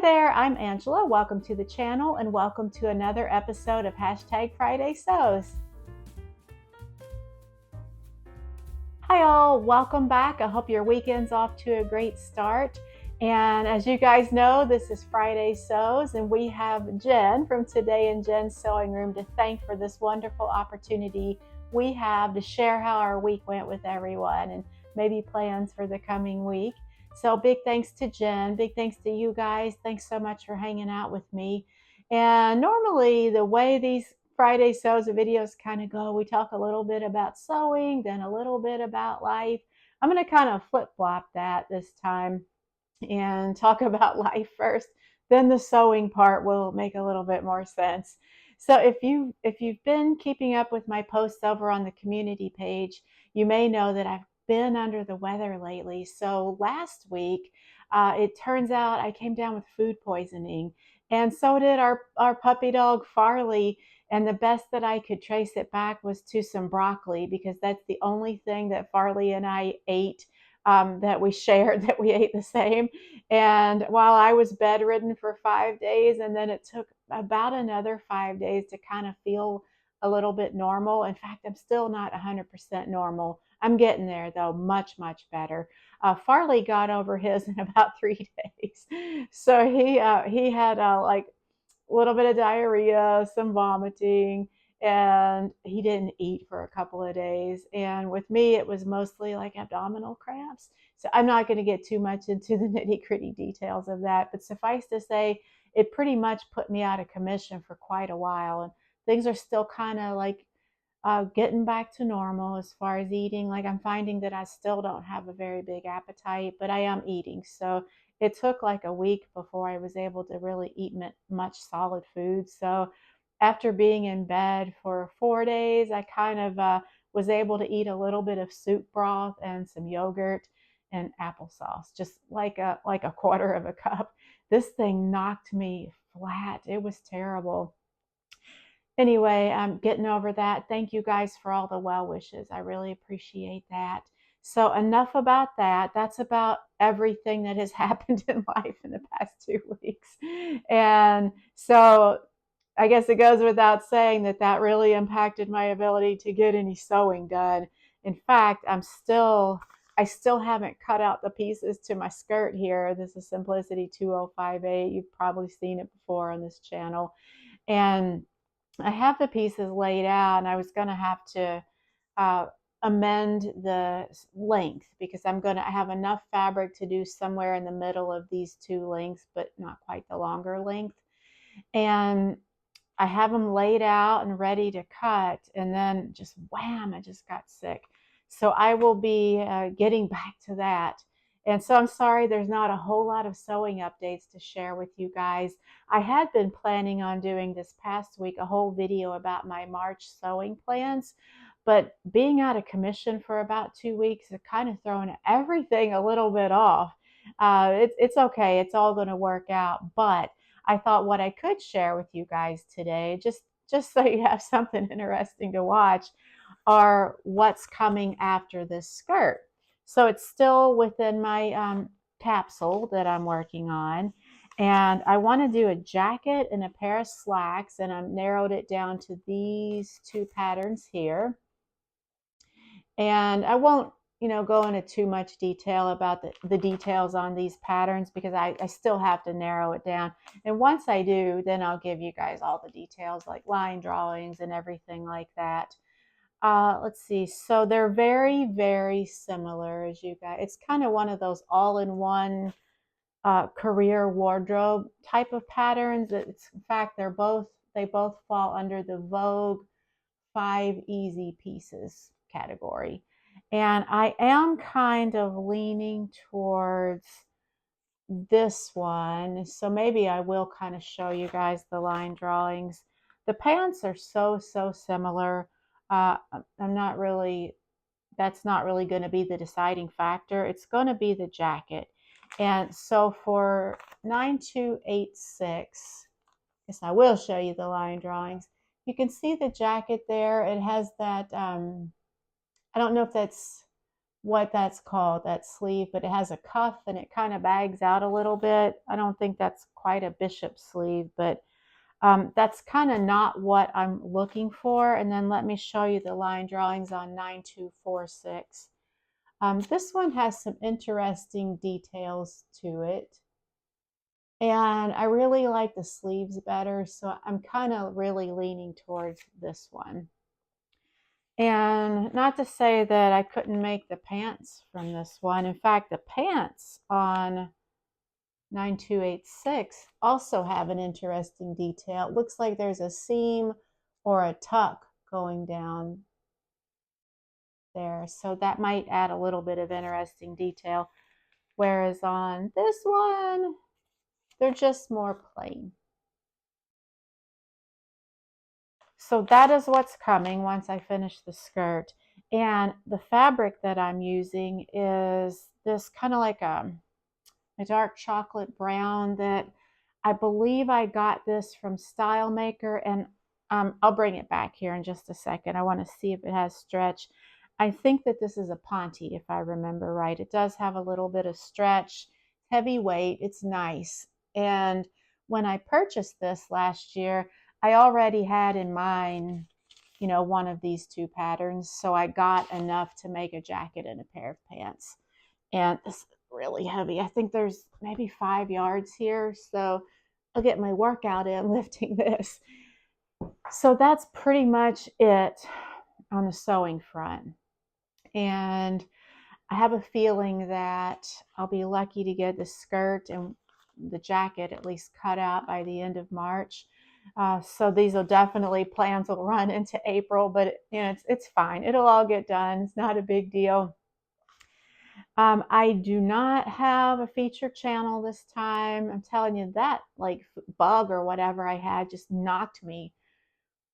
there, I'm Angela. Welcome to the channel and welcome to another episode of #Friday Sews. Hi all, welcome back. I hope your weekend's off to a great start. And as you guys know, this is Friday Sews, and we have Jen from Today in Jen's Sewing Room to thank for this wonderful opportunity we have to share how our week went with everyone and maybe plans for the coming week. So big thanks to Jen, big thanks to you guys. Thanks so much for hanging out with me. And normally the way these Friday Sews videos kind of go, we talk a little bit about sewing, then a little bit about life. I'm going to kind of flip-flop that this time and talk about life first, then the sewing part will make a little bit more sense. So if you've been keeping up with my posts over on the community page, you may know that I've been under the weather lately. So last week, it turns out I came down with food poisoning, and so did our puppy dog Farley. And the best that I could trace it back was to some broccoli, because that's the only thing that Farley and I ate, that we shared, that we ate the same. And while I was bedridden for 5 days, and then it took about another 5 days to kind of feel a little bit normal. In fact, I'm still not 100% normal. I'm getting there though, much, much better. Farley got over his in about 3 days. So he had like a little bit of diarrhea, some vomiting, and he didn't eat for a couple of days. And with me, it was mostly like abdominal cramps. So I'm not going to get too much into the nitty-gritty details of that, but suffice to say, it pretty much put me out of commission for quite a while. And things are still kind of like getting back to normal as far as eating. Like, I'm finding that I still don't have a very big appetite, but I am eating. So it took like a week before I was able to really eat much solid food. So after being in bed for 4 days, I kind of was able to eat a little bit of soup broth and some yogurt and applesauce, just like a quarter of a cup. This thing knocked me flat. It was terrible. Anyway, I'm getting over that. Thank you guys for all the well wishes. I really appreciate that. So enough about that. That's about everything that has happened in life in the past 2 weeks. And so I guess it goes without saying that that really impacted my ability to get any sewing done. In fact, I still haven't cut out the pieces to my skirt here. This is Simplicity 2058. You've probably seen it before on this channel. And I have the pieces laid out, and I was going to have to amend the length, because I'm going to have enough fabric to do somewhere in the middle of these two lengths, but not quite the longer length. And I have them laid out and ready to cut, and then just wham, I just got sick. So I will be getting back to that. And so I'm sorry there's not a whole lot of sewing updates to share with you guys. I had been planning on doing this past week a whole video about my March sewing plans, but being out of commission for about 2 weeks has kind of thrown everything a little bit off. It's okay. It's all going to work out. But I thought what I could share with you guys today, just so you have something interesting to watch, are what's coming after this skirt. So it's still within my capsule that I'm working on. And I want to do a jacket and a pair of slacks, and I've narrowed it down to these two patterns here. And I won't, go into too much detail about the details on these patterns, because I still have to narrow it down. And once I do, then I'll give you guys all the details, like line drawings and everything like that. Let's see. So they're very, very similar, as you guys. It's kind of one of those all-in-one career wardrobe type of patterns. In fact, they both fall under the Vogue 5 Easy Pieces category. And I am kind of leaning towards this one. So maybe I will kind of show you guys the line drawings. The pants are so similar. That's not really going to be the deciding factor. It's going to be the jacket. And so for 9286, I guess I will show you the line drawings. You can see the jacket there. It has that, I don't know if that's what that's called, that sleeve, but it has a cuff and it kind of bags out a little bit. I don't think that's quite a bishop sleeve, but that's kind of not what I'm looking for. And then let me show you the line drawings on 9246. This one has some interesting details to it. And I really like the sleeves better, so I'm kind of really leaning towards this one. And not to say that I couldn't make the pants from this one. In fact, the pants on 9286 also have an interesting detail. It looks like there's a seam or a tuck going down there. So that might add a little bit of interesting detail. Whereas on this one, they're just more plain. So that is what's coming once I finish the skirt. And the fabric that I'm using is this kind of like a dark chocolate brown that I believe I got this from Style Maker. And I'll bring it back here in just a second. I want to see if it has stretch. I think that this is a Ponte, if I remember right. It does have a little bit of stretch, heavyweight. It's nice. And when I purchased this last year, I already had in mind, you know, one of these two patterns. So I got enough to make a jacket and a pair of pants. And it's really heavy. I think there's maybe 5 yards here. So I'll get my workout in lifting this. So that's pretty much it on the sewing front. And I have a feeling that I'll be lucky to get the skirt and the jacket at least cut out by the end of March. So these will definitely, plans will run into April, but you know, it's fine. It'll all get done. It's not a big deal. I do not have a feature channel this time. I'm telling you, that like bug or whatever I had just knocked me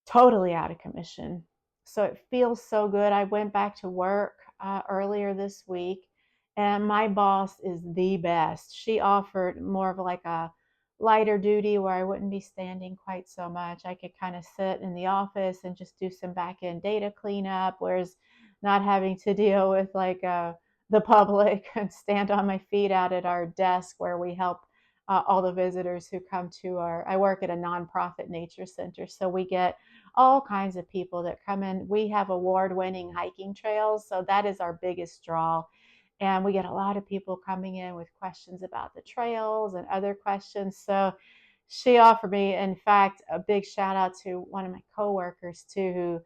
totally out of commission. So it feels so good. I went back to work earlier this week, and my boss is the best. She offered more of like a lighter duty where I wouldn't be standing quite so much. I could kind of sit in the office and just do some back end data cleanup, whereas not having to deal with like the public and stand on my feet out at our desk where we help all the visitors who come to I work at a nonprofit nature center. So we get all kinds of people that come in. We have award-winning hiking trails, so that is our biggest draw. And we get a lot of people coming in with questions about the trails and other questions. So she offered me, in fact, a big shout out to one of my coworkers too, who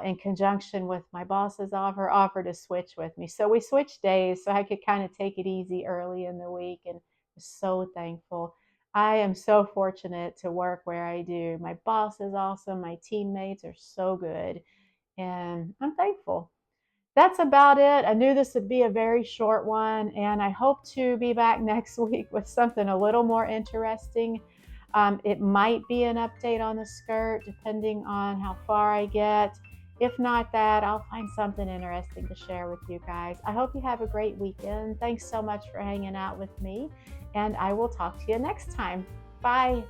in conjunction with my boss's offered to switch with me. So we switched days so I could kind of take it easy early in the week, and so thankful. I am so fortunate to work where I do. My boss is awesome. My teammates are so good, and I'm thankful. That's about it. I knew this would be a very short one, and I hope to be back next week with something a little more interesting. It might be an update on the skirt, depending on how far I get. If not that, I'll find something interesting to share with you guys. I hope you have a great weekend. Thanks so much for hanging out with me, and I will talk to you next time. Bye.